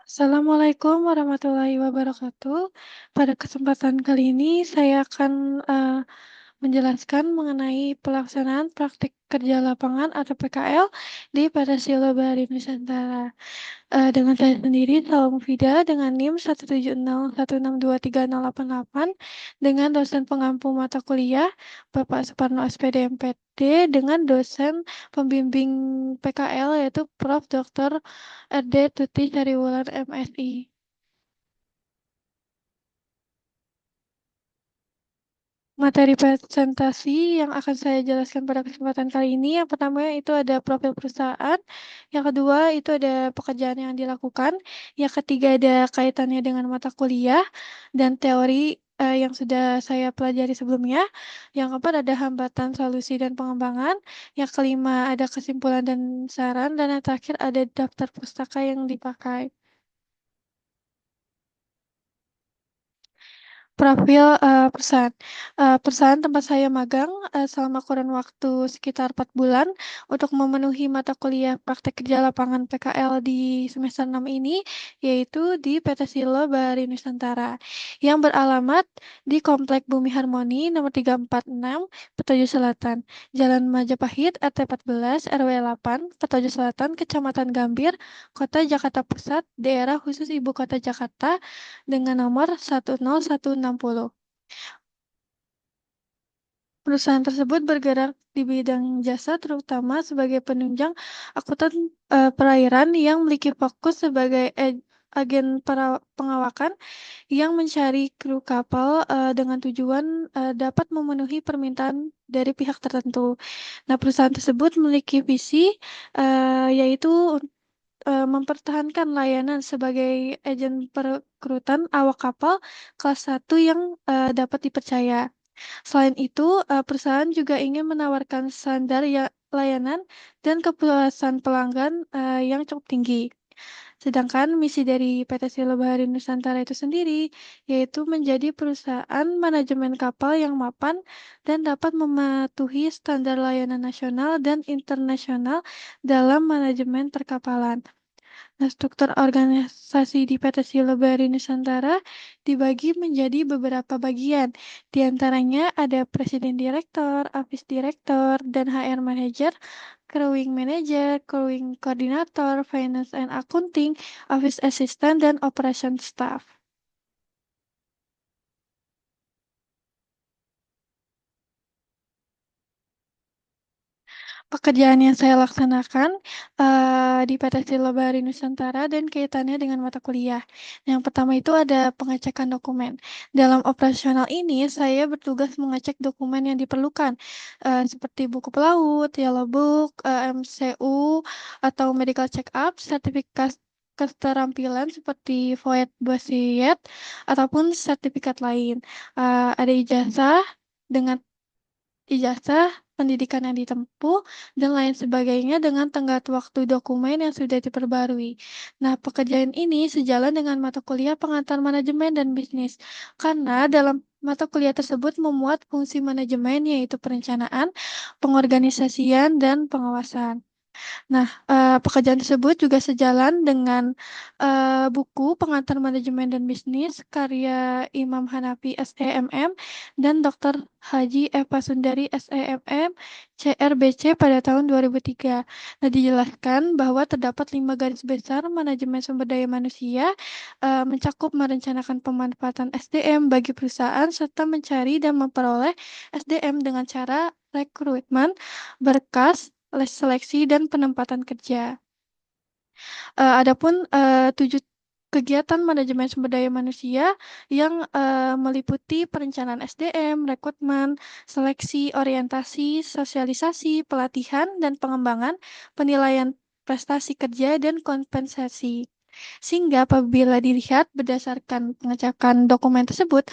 Assalamualaikum warahmatullahi wabarakatuh. Pada kesempatan kali ini saya akan menjelaskan mengenai pelaksanaan praktik kerja lapangan atau PKL di PT Silo Bahari Nusantara. Dengan saya sendiri, Salam Fida, dengan NIM 170162388 dengan dosen pengampu mata kuliah Bapak Suparno SPD MPD dengan dosen pembimbing PKL yaitu Prof. Dr. RD Tuti Sariwulan MSI. Materi presentasi yang akan saya jelaskan pada kesempatan kali ini, yang pertama itu ada profil perusahaan, yang kedua itu ada pekerjaan yang dilakukan, yang ketiga ada kaitannya dengan mata kuliah dan teori yang sudah saya pelajari sebelumnya, yang keempat ada hambatan, solusi, dan pengembangan, yang kelima ada kesimpulan dan saran, dan yang terakhir ada daftar pustaka yang dipakai. Profil, perusahaan. Perusahaan tempat saya magang, selama kurun waktu sekitar 4 bulan untuk memenuhi mata kuliah praktek kerja lapangan PKL di semester 6 ini, yaitu di PT Silo Bahari Nusantara, yang beralamat di Komplek Bumi Harmoni nomor 346, Petojo Selatan, Jalan Majapahit, RT 14, RW 8, Petojo Selatan, Kecamatan Gambir, Kota Jakarta Pusat, Daerah Khusus Ibu Kota Jakarta, dengan nomor 10160. Perusahaan tersebut bergerak di bidang jasa terutama sebagai penunjang akuntan perairan yang memiliki fokus sebagai agen pengawakan yang mencari kru kapal dengan tujuan dapat memenuhi permintaan dari pihak tertentu. Nah, perusahaan tersebut memiliki visi yaitu mempertahankan layanan sebagai agen perekrutan awak kapal kelas 1 yang dapat dipercaya. Selain itu, perusahaan juga ingin menawarkan standar layanan dan kepuasan pelanggan yang cukup tinggi. Sedangkan misi dari PT Silo Bahari Nusantara itu sendiri, yaitu menjadi perusahaan manajemen kapal yang mapan dan dapat mematuhi standar layanan nasional dan internasional dalam manajemen perkapalan. Nah, struktur organisasi di PT Silo Bahari Nusantara dibagi menjadi beberapa bagian. Di antaranya ada Presiden Direktur, Office Director, dan HR Manager, Crewing Manager, Crewing Coordinator, Finance and Accounting, Office Assistant, dan Operation Staff. Pekerjaan yang saya laksanakan di PT Silo Bahari Nusantara dan kaitannya dengan mata kuliah. Yang pertama itu ada pengecekan dokumen. Dalam operasional ini, saya bertugas mengecek dokumen yang diperlukan, seperti buku pelaut, yellow book, MCU, atau medical check-up, sertifikat keterampilan seperti void Bosiet, ataupun sertifikat lain. Ada ijazah, pendidikan yang ditempuh, dan lain sebagainya dengan tenggat waktu dokumen yang sudah diperbarui. Nah, pekerjaan ini sejalan dengan mata kuliah pengantar manajemen dan bisnis, karena dalam mata kuliah tersebut memuat fungsi manajemen yaitu perencanaan, pengorganisasian, dan pengawasan. Nah, pekerjaan tersebut juga sejalan dengan buku Pengantar Manajemen dan Bisnis karya Imam Hanafi SEMM dan Dr. Haji Eva Sundari SEMM CRBC pada tahun 2003. Nah, dijelaskan bahwa terdapat 5 garis besar manajemen sumber daya manusia, mencakup merencanakan pemanfaatan SDM bagi perusahaan serta mencari dan memperoleh SDM dengan cara rekrutmen, berkas, seleksi, dan penempatan kerja. Adapun 7 kegiatan manajemen sumber daya manusia yang meliputi perencanaan SDM, rekrutmen, seleksi, orientasi, sosialisasi, pelatihan, dan pengembangan, penilaian prestasi kerja, dan kompensasi. Sehingga apabila dilihat berdasarkan pengecekan dokumen tersebut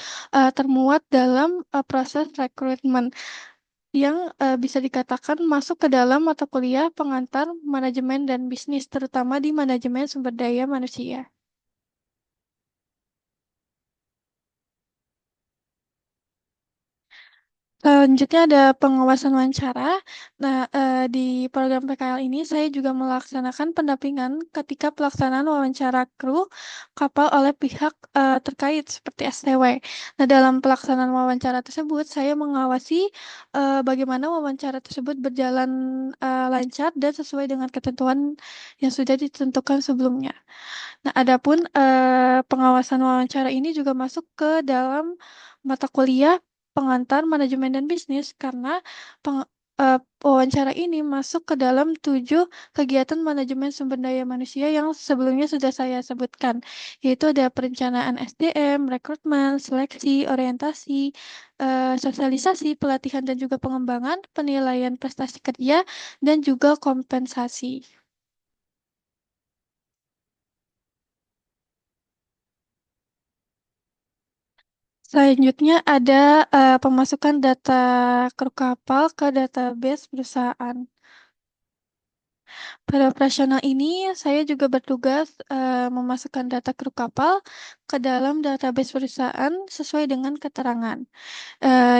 termuat dalam proses rekrutmen yang bisa dikatakan masuk ke dalam mata kuliah pengantar manajemen dan bisnis, terutama di manajemen sumber daya manusia. Selanjutnya ada pengawasan wawancara. Nah, di program PKL ini saya juga melaksanakan pendampingan ketika pelaksanaan wawancara kru kapal oleh pihak terkait seperti STW. Nah, dalam pelaksanaan wawancara tersebut, saya mengawasi bagaimana wawancara tersebut berjalan lancar dan sesuai dengan ketentuan yang sudah ditentukan sebelumnya. Nah, adapun pengawasan wawancara ini juga masuk ke dalam mata kuliah pengantar manajemen dan bisnis karena wawancara ini masuk ke dalam 7 kegiatan manajemen sumber daya manusia yang sebelumnya sudah saya sebutkan, yaitu ada perencanaan SDM, rekrutmen, seleksi, orientasi, sosialisasi, pelatihan dan juga pengembangan, penilaian prestasi kerja, dan juga kompensasi. Selanjutnya ada pemasukan data kru kapal ke database perusahaan. Pada operasional ini, saya juga bertugas memasukkan data kru kapal ke dalam database perusahaan sesuai dengan keterangan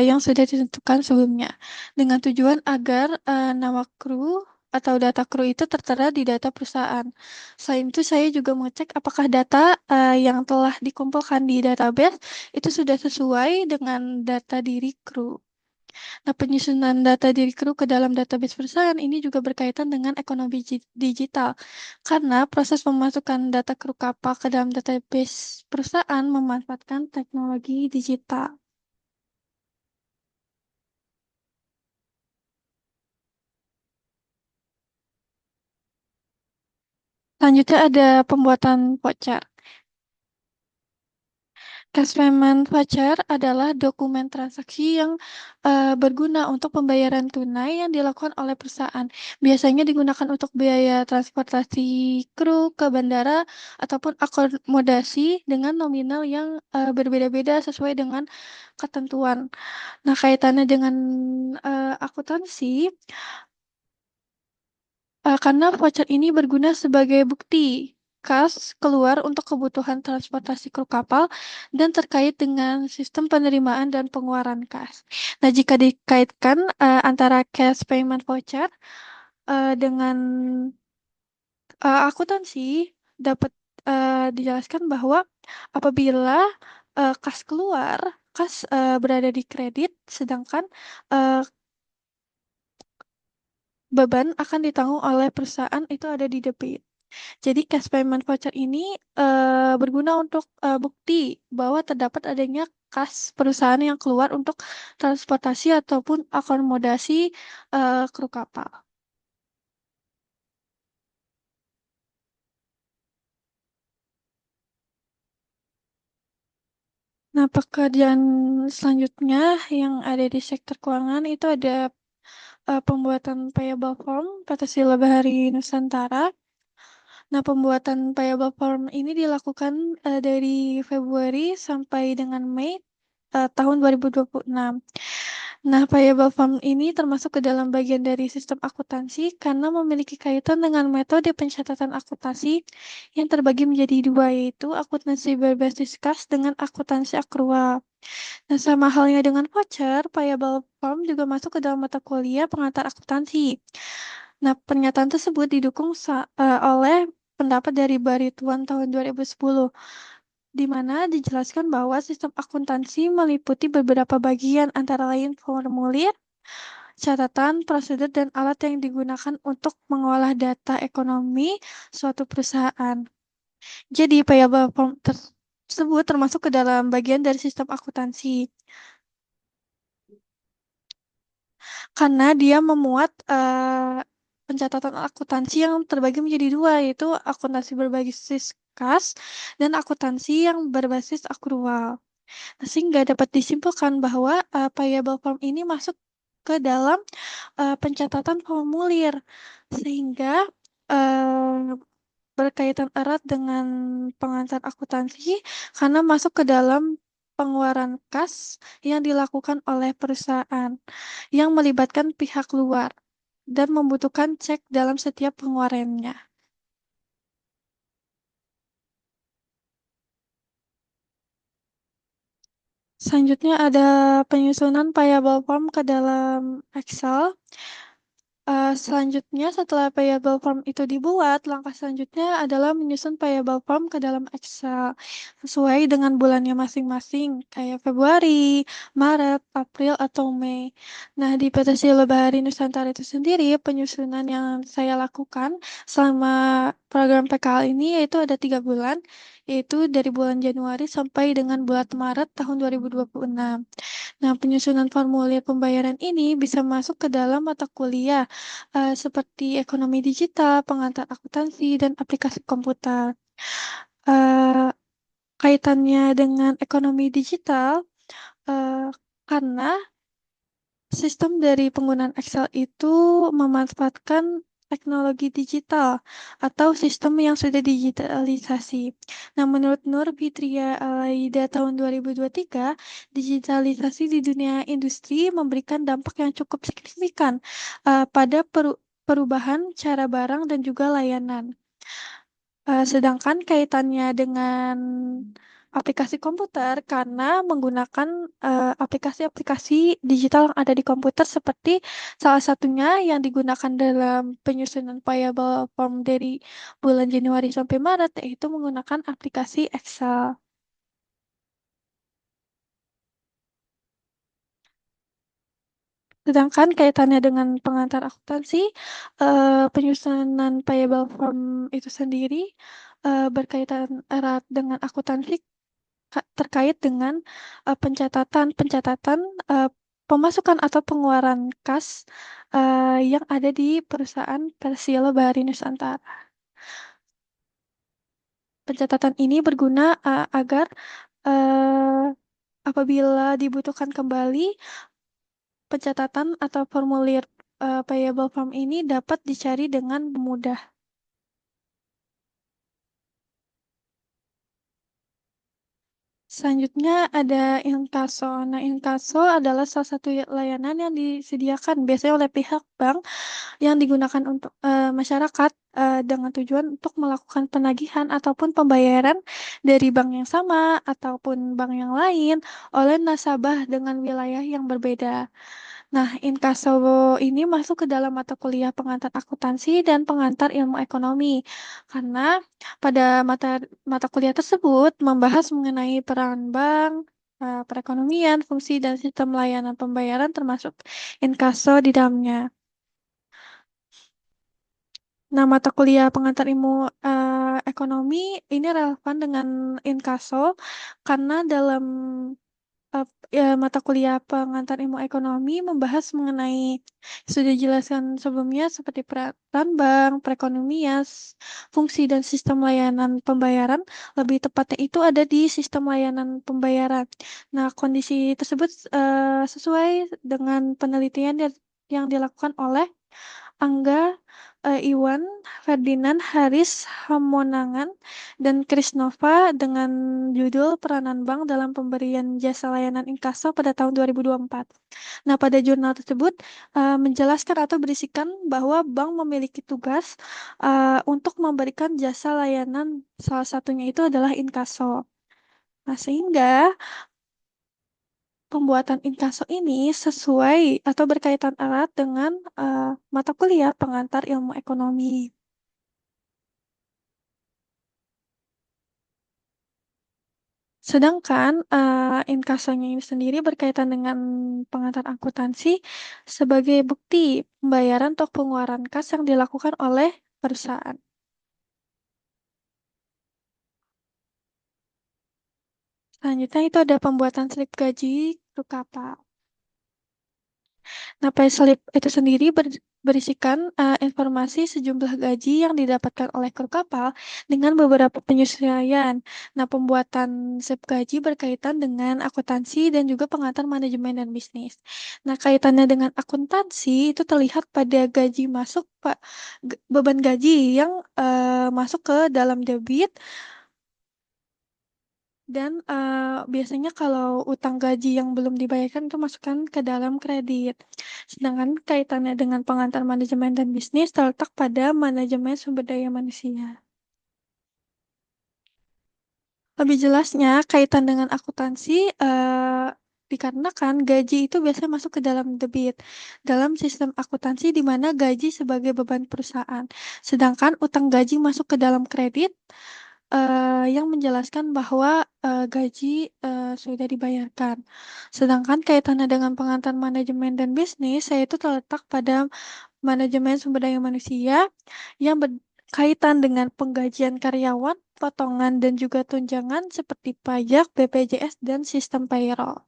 yang sudah ditentukan sebelumnya, dengan tujuan agar nama kru atau data kru itu tertera di data perusahaan. Selain itu, saya juga mengecek apakah data yang telah dikumpulkan di database itu sudah sesuai dengan data diri kru. Nah, penyusunan data diri kru ke dalam database perusahaan ini juga berkaitan dengan ekonomi digital, karena proses memasukkan data kru kapal ke dalam database perusahaan memanfaatkan teknologi digital. Selanjutnya ada pembuatan voucher. Cash payment voucher adalah dokumen transaksi yang berguna untuk pembayaran tunai yang dilakukan oleh perusahaan. Biasanya digunakan untuk biaya transportasi kru ke bandara ataupun akomodasi dengan nominal yang berbeda-beda sesuai dengan ketentuan. Nah, kaitannya dengan akuntansi, karena voucher ini berguna sebagai bukti kas keluar untuk kebutuhan transportasi kru kapal dan terkait dengan sistem penerimaan dan pengeluaran kas. Nah, jika dikaitkan antara cash payment voucher dengan akuntansi, dapat dijelaskan bahwa apabila kas keluar, kas berada di kredit, sedangkan eh, beban akan ditanggung oleh perusahaan itu ada di debit. Jadi cash payment voucher ini berguna untuk bukti bahwa terdapat adanya kas perusahaan yang keluar untuk transportasi ataupun akomodasi kru kapal. Nah, pekerjaan selanjutnya yang ada di sektor keuangan itu ada pembuatan payable form pada Sila Bahari Nusantara. Nah, pembuatan payable form ini dilakukan dari Februari sampai dengan Mei tahun 2026. Nah, payable form ini termasuk ke dalam bagian dari sistem akuntansi karena memiliki kaitan dengan metode pencatatan akuntansi yang terbagi menjadi dua, yaitu akuntansi berbasis kas dengan akuntansi akrual. Nah, sama halnya dengan voucher, payable form juga masuk ke dalam mata kuliah pengantar akuntansi. Nah, pernyataan tersebut didukung oleh pendapat dari Barituan tahun 2010, di mana dijelaskan bahwa sistem akuntansi meliputi beberapa bagian antara lain formulir, catatan, prosedur, dan alat yang digunakan untuk mengolah data ekonomi suatu perusahaan. Jadi, payable form tersebut termasuk ke dalam bagian dari sistem akuntansi. Karena dia memuat pencatatan akuntansi yang terbagi menjadi dua, yaitu akuntansi berbasis kas dan akuntansi yang berbasis akrual. Nah, sehingga dapat disimpulkan bahwa payable form ini masuk ke dalam pencatatan formulir, sehingga berkaitan erat dengan pengantar akuntansi karena masuk ke dalam pengeluaran kas yang dilakukan oleh perusahaan yang melibatkan pihak luar dan membutuhkan cek dalam setiap pengeluarannya. Selanjutnya ada penyusunan payable form ke dalam Excel. Selanjutnya setelah payable form itu dibuat, langkah selanjutnya adalah menyusun payable form ke dalam Excel sesuai dengan bulannya masing-masing, kayak Februari, Maret, April, atau Mei. Nah, di PT Silo Bahari Nusantara itu sendiri, penyusunan yang saya lakukan selama program PKL ini yaitu ada 3 bulan, yaitu dari bulan Januari sampai dengan bulan Maret tahun 2026. Nah, penyusunan formulir pembayaran ini bisa masuk ke dalam mata kuliah seperti ekonomi digital, pengantar akuntansi, dan aplikasi komputer. Eh, Kaitannya dengan ekonomi digital, eh, karena sistem dari penggunaan Excel itu memanfaatkan teknologi digital atau sistem yang sudah digitalisasi. Nah, menurut Nur Fitria Alaida tahun 2023, digitalisasi di dunia industri memberikan dampak yang cukup signifikan pada perubahan cara barang dan juga layanan. Sedangkan kaitannya dengan aplikasi komputer karena menggunakan aplikasi-aplikasi digital yang ada di komputer seperti salah satunya yang digunakan dalam penyusunan payable form dari bulan Januari sampai Maret yaitu menggunakan aplikasi Excel. Sedangkan kaitannya dengan pengantar akuntansi, penyusunan payable form itu sendiri berkaitan erat dengan akuntansi terkait dengan pencatatan pemasukan atau pengeluaran kas yang ada di perusahaan Persilo Bahari Nusantara. Pencatatan ini berguna agar eh, apabila dibutuhkan kembali pencatatan atau formulir payable form ini dapat dicari dengan mudah. Selanjutnya ada inkaso. Nah, inkaso adalah salah satu layanan yang disediakan biasanya oleh pihak bank yang digunakan untuk masyarakat dengan tujuan untuk melakukan penagihan ataupun pembayaran dari bank yang sama ataupun bank yang lain oleh nasabah dengan wilayah yang berbeda. Nah, inkaso ini masuk ke dalam mata kuliah pengantar akuntansi dan pengantar ilmu ekonomi karena pada mata kuliah tersebut membahas mengenai peran bank, perekonomian, fungsi dan sistem layanan pembayaran termasuk inkaso di dalamnya. Nah, mata kuliah pengantar ilmu ekonomi ini relevan dengan inkaso karena dalam mata kuliah pengantar ilmu ekonomi membahas mengenai sudah dijelaskan sebelumnya seperti peran bank, perekonomian, fungsi dan sistem layanan pembayaran. Lebih tepatnya itu ada di sistem layanan pembayaran. Nah, kondisi tersebut sesuai dengan penelitian yang dilakukan oleh Angga, Iwan, Ferdinand, Haris, Hamonangan, dan Krisnova dengan judul Peranan Bank dalam Pemberian Jasa Layanan Inkaso pada tahun 2024. Nah, pada jurnal tersebut menjelaskan atau berisikan bahwa bank memiliki tugas untuk memberikan jasa layanan, salah satunya itu adalah inkaso. Nah, sehingga pembuatan inkaso ini sesuai atau berkaitan erat dengan mata kuliah pengantar ilmu ekonomi. Sedangkan inkasonya ini sendiri berkaitan dengan pengantar akuntansi sebagai bukti pembayaran atau pengeluaran kas yang dilakukan oleh perusahaan. Selanjutnya itu ada pembuatan slip gaji kru kapal. Nah, payslip itu sendiri berisikan informasi sejumlah gaji yang didapatkan oleh kru kapal dengan beberapa penyesuaian. Nah, pembuatan slip gaji berkaitan dengan akuntansi dan juga pengantar manajemen dan bisnis. Nah, kaitannya dengan akuntansi itu terlihat pada gaji masuk, Pak, beban gaji yang masuk ke dalam debit dan biasanya kalau utang gaji yang belum dibayarkan itu masukkan ke dalam kredit. Sedangkan kaitannya dengan pengantar manajemen dan bisnis terletak pada manajemen sumber daya manusia. Lebih jelasnya, kaitan dengan akuntansi, dikarenakan gaji itu biasanya masuk ke dalam debit. Dalam sistem akuntansi di mana gaji sebagai beban perusahaan. Sedangkan utang gaji masuk ke dalam kredit, yang menjelaskan bahwa, gaji, sudah dibayarkan. Sedangkan kaitannya dengan pengantar manajemen dan bisnis, yaitu terletak pada manajemen sumber daya manusia yang berkaitan dengan penggajian karyawan, potongan dan juga tunjangan seperti pajak, BPJS, dan sistem payroll.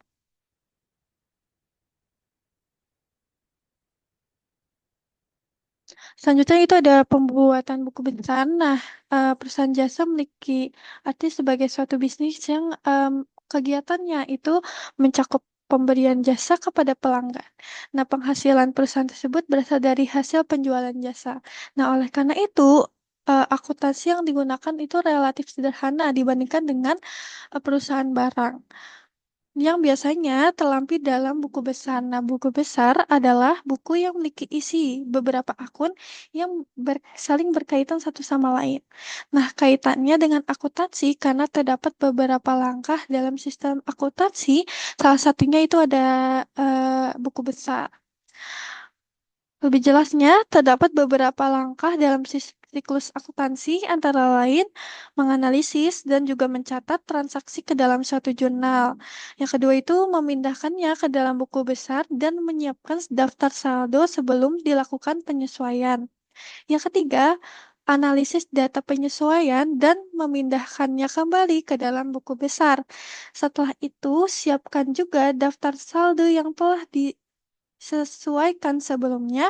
Selanjutnya itu ada pembuatan buku besar. Nah, perusahaan jasa memiliki arti sebagai suatu bisnis yang kegiatannya itu mencakup pemberian jasa kepada pelanggan. Nah, penghasilan perusahaan tersebut berasal dari hasil penjualan jasa. Nah, oleh karena itu, akuntansi yang digunakan itu relatif sederhana dibandingkan dengan perusahaan barang yang biasanya terlampir dalam buku besar. Nah, buku besar adalah buku yang memiliki isi beberapa akun yang saling berkaitan satu sama lain. Nah, kaitannya dengan akuntansi karena terdapat beberapa langkah dalam sistem akuntansi, salah satunya itu ada buku besar. Lebih jelasnya, terdapat beberapa langkah dalam siklus akuntansi, antara lain menganalisis dan juga mencatat transaksi ke dalam suatu jurnal. Yang kedua itu memindahkannya ke dalam buku besar dan menyiapkan daftar saldo sebelum dilakukan penyesuaian. Yang ketiga, analisis data penyesuaian dan memindahkannya kembali ke dalam buku besar. Setelah itu, siapkan juga daftar saldo yang telah disesuaikan sebelumnya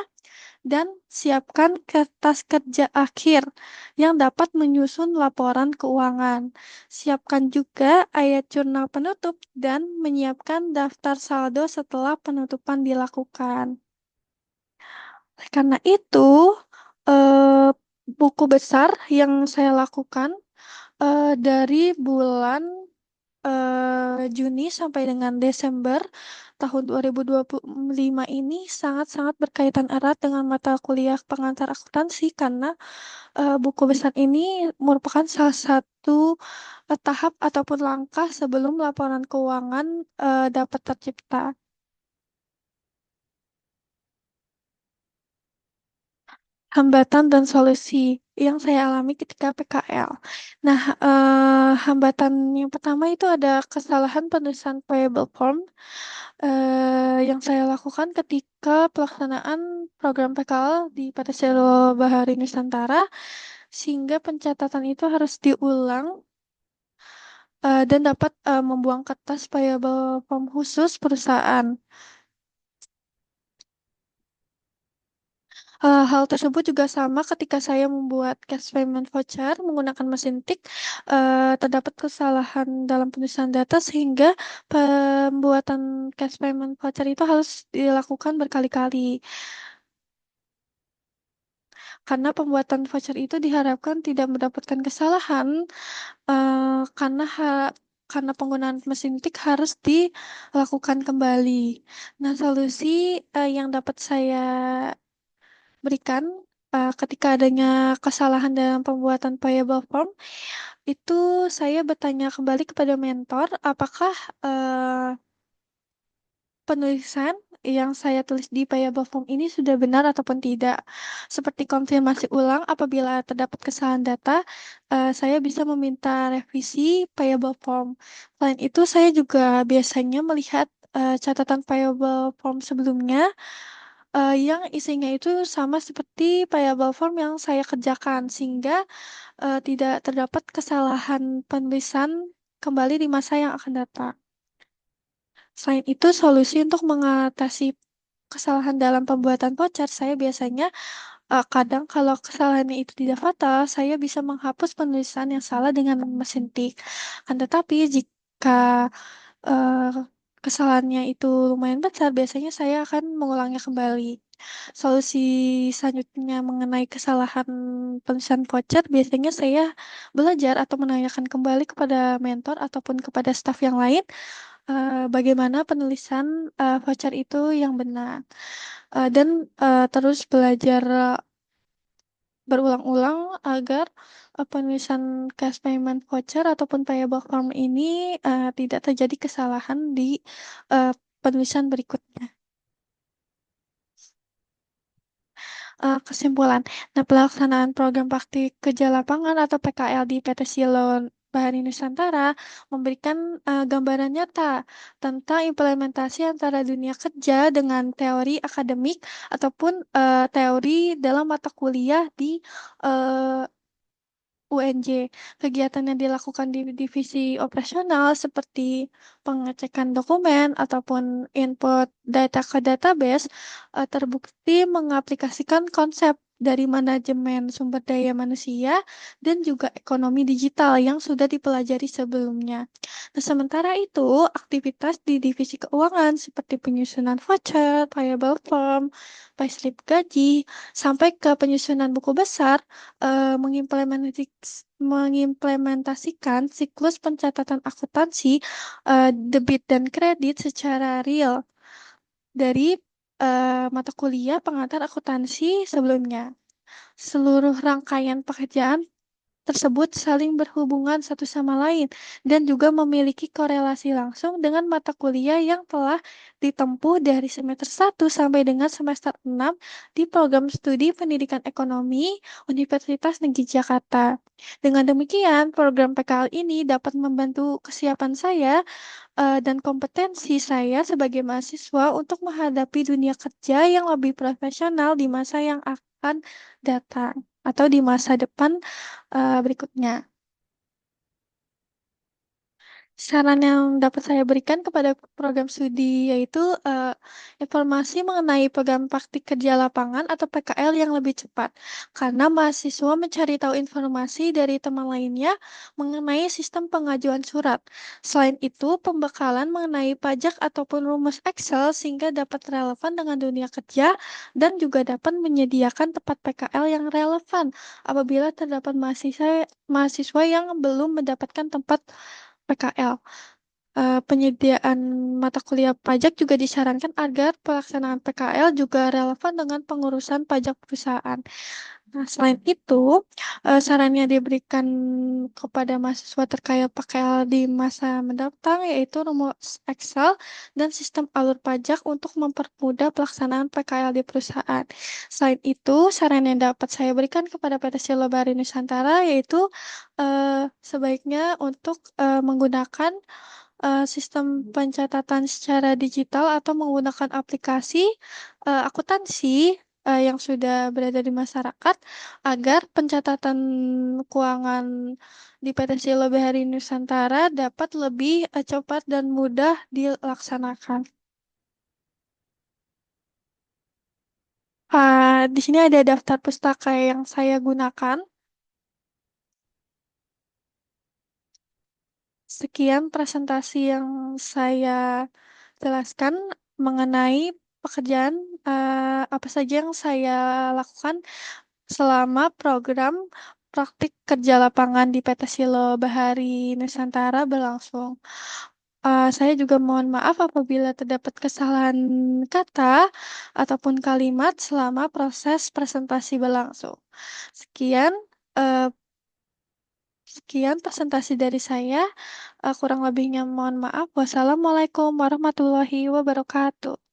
dan siapkan kertas kerja akhir yang dapat menyusun laporan keuangan. Siapkan juga ayat jurnal penutup dan menyiapkan daftar saldo setelah penutupan dilakukan. Karena itu, eh, buku besar yang saya lakukan dari bulan Juni sampai dengan Desember tahun 2025 ini sangat-sangat berkaitan erat dengan mata kuliah pengantar akuntansi karena buku besar ini merupakan salah satu tahap ataupun langkah sebelum laporan keuangan dapat tercipta. Hambatan dan solusi yang saya alami ketika PKL. Nah, hambatan yang pertama itu ada kesalahan penulisan payable form yang saya lakukan ketika pelaksanaan program PKL di PT Sero Bahari Nusantara, sehingga pencatatan itu harus diulang dan dapat membuang kertas payable form khusus perusahaan. Hal tersebut juga sama ketika saya membuat cash payment voucher menggunakan mesin tik, terdapat kesalahan dalam penulisan data sehingga pembuatan cash payment voucher itu harus dilakukan berkali-kali. Karena pembuatan voucher itu diharapkan tidak mendapatkan kesalahan, karena karena penggunaan mesin tik harus dilakukan kembali. Nah, solusi yang dapat saya berikan ketika adanya kesalahan dalam pembuatan payable form, itu saya bertanya kembali kepada mentor, apakah penulisan yang saya tulis di payable form ini sudah benar ataupun tidak. Seperti konfirmasi ulang apabila terdapat kesalahan data, saya bisa meminta revisi payable form. Selain itu, saya juga biasanya melihat catatan payable form sebelumnya yang isinya itu sama seperti payable form yang saya kerjakan, sehingga tidak terdapat kesalahan penulisan kembali di masa yang akan datang. Selain itu, solusi untuk mengatasi kesalahan dalam pembuatan voucher, saya biasanya kadang kalau kesalahannya itu tidak fatal, saya bisa menghapus penulisan yang salah dengan mesin tik. Akan tetapi jika eh, kesalahannya itu lumayan besar, biasanya saya akan mengulangnya kembali. Solusi selanjutnya mengenai kesalahan penulisan voucher, biasanya saya belajar atau menanyakan kembali kepada mentor ataupun kepada staf yang lain bagaimana penulisan voucher itu yang benar. Dan terus belajar berulang-ulang agar, penulisan cash payment voucher ataupun payable form ini, tidak terjadi kesalahan di, penulisan berikutnya. Kesimpulan. Nah, pelaksanaan program praktik kerja lapangan atau PKL di PT Silon Bahari Nusantara memberikan gambaran nyata tentang implementasi antara dunia kerja dengan teori akademik ataupun teori dalam mata kuliah di eh, UNJ. Kegiatan yang dilakukan di divisi operasional seperti pengecekan dokumen ataupun input data ke database terbukti mengaplikasikan konsep dari manajemen sumber daya manusia dan juga ekonomi digital yang sudah dipelajari sebelumnya. Nah, sementara itu, aktivitas di divisi keuangan seperti penyusunan voucher, payable form, payslip gaji, sampai ke penyusunan buku besar mengimplementasikan siklus pencatatan akuntansi, debit dan kredit secara real dari mata kuliah pengantar akuntansi sebelumnya. Seluruh rangkaian pekerjaan tersebut saling berhubungan satu sama lain dan juga memiliki korelasi langsung dengan mata kuliah yang telah ditempuh dari semester 1 sampai dengan semester 6 di program studi Pendidikan Ekonomi Universitas Negeri Jakarta. Dengan demikian, program PKL ini dapat membantu kesiapan saya dan kompetensi saya sebagai mahasiswa untuk menghadapi dunia kerja yang lebih profesional di masa yang akan datang atau di masa depan berikutnya. Saran yang dapat saya berikan kepada program studi yaitu informasi mengenai program praktik kerja lapangan atau PKL yang lebih cepat, karena mahasiswa mencari tahu informasi dari teman lainnya mengenai sistem pengajuan surat. Selain itu, pembekalan mengenai pajak ataupun rumus Excel sehingga dapat relevan dengan dunia kerja dan juga dapat menyediakan tempat PKL yang relevan apabila terdapat mahasiswa yang belum mendapatkan tempat PKL. Penyediaan mata kuliah pajak juga disarankan agar pelaksanaan PKL juga relevan dengan pengurusan pajak perusahaan. Nah, selain itu, saran yang diberikan kepada mahasiswa terkait PKL di masa mendatang yaitu rumus Excel dan sistem alur pajak untuk mempermudah pelaksanaan PKL di perusahaan. Selain itu, saran yang dapat saya berikan kepada PT Silobari Nusantara yaitu sebaiknya untuk menggunakan sistem pencatatan secara digital atau menggunakan aplikasi akuntansi yang sudah berada di masyarakat agar pencatatan keuangan di PT Silo Bahari Nusantara dapat lebih cepat dan mudah dilaksanakan. Di sini ada daftar pustaka yang saya gunakan. Sekian presentasi yang saya jelaskan mengenai pekerjaan apa saja yang saya lakukan selama program praktik kerja lapangan di PT Silo Bahari Nusantara berlangsung. Saya juga mohon maaf apabila terdapat kesalahan kata ataupun kalimat selama proses presentasi berlangsung. Sekian, eh, sekian presentasi dari saya. Kurang lebihnya mohon maaf. Wassalamualaikum warahmatullahi wabarakatuh.